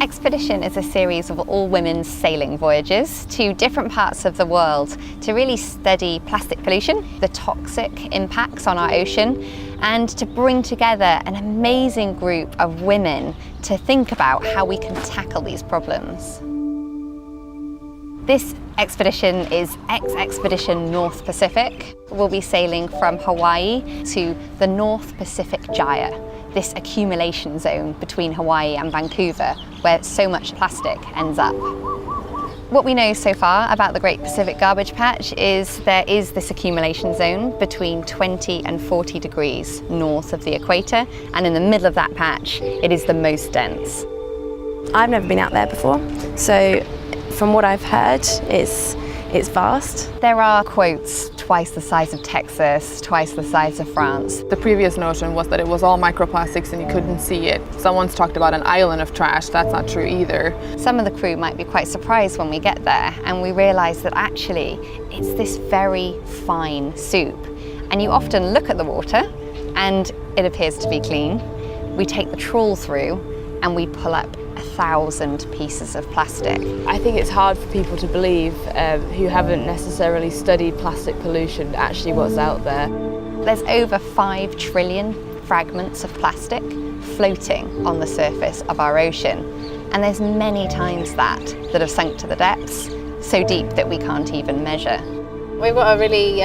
eXXpedition is a series of all-women sailing voyages to different parts of the world to really study plastic pollution, the toxic impacts on our ocean, and to bring together an amazing group of women to think about how we can tackle these problems. This expedition is eXXpedition North Pacific. We'll be sailing from Hawaii to the North Pacific Gyre, this accumulation zone between Hawaii and Vancouver, where so much plastic ends up. What we know so far about the Great Pacific Garbage Patch is there is this accumulation zone between 20 and 40 degrees north of the equator, and in the middle of that patch, it is the most dense. I've never been out there before, so from what I've heard, it's vast. There are quotes, twice the size of Texas, twice the size of France. The previous notion was that it was all microplastics and you couldn't see it. Someone's talked about an island of trash. That's not true either. Some of the crew might be quite surprised when we get there and we realise that actually it's this very fine soup. And you often look at the water and it appears to be clean. We take the trawl through and we pull up 1,000 pieces of plastic. I think it's hard for people to believe who haven't necessarily studied plastic pollution actually what's out there. There's over 5 trillion fragments of plastic floating on the surface of our ocean, and there's many times that have sunk to the depths, so deep that we can't even measure. We've got a really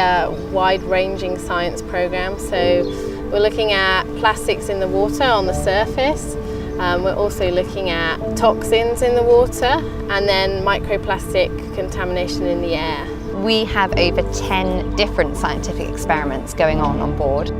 wide-ranging science program, so we're looking at plastics in the water on the surface. We're also looking at toxins in the water and then microplastic contamination in the air. We have over 10 different scientific experiments going on board.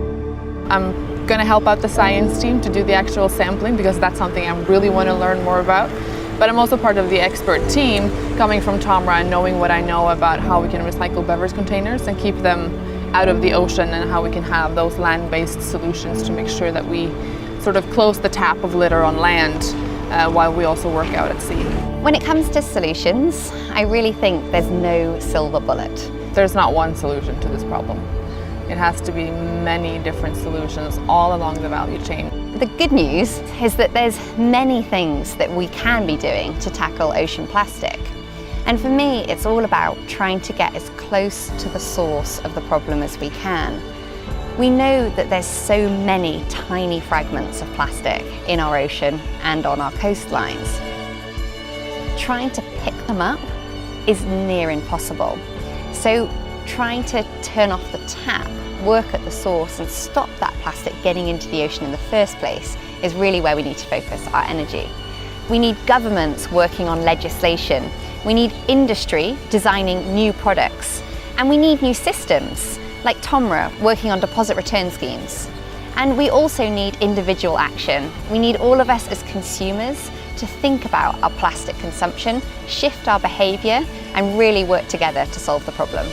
I'm going to help out the science team to do the actual sampling because that's something I really want to learn more about. But I'm also part of the expert team coming from TOMRA and knowing what I know about how we can recycle beverage containers and keep them out of the ocean, and how we can have those land-based solutions to make sure that we sort of close the tap of litter on land while we also work out at sea. When it comes to solutions, I really think there's no silver bullet. There's not one solution to this problem. It has to be many different solutions all along the value chain. The good news is that there's many things that we can be doing to tackle ocean plastic. And for me, it's all about trying to get as close to the source of the problem as we can. We know that there's so many tiny fragments of plastic in our ocean and on our coastlines. Trying to pick them up is near impossible. So trying to turn off the tap, work at the source and stop that plastic getting into the ocean in the first place is really where we need to focus our energy. We need governments working on legislation. We need industry designing new products. And we need new systems, like TOMRA working on deposit return schemes. And we also need individual action. We need all of us as consumers to think about our plastic consumption, shift our behaviour, and really work together to solve the problem.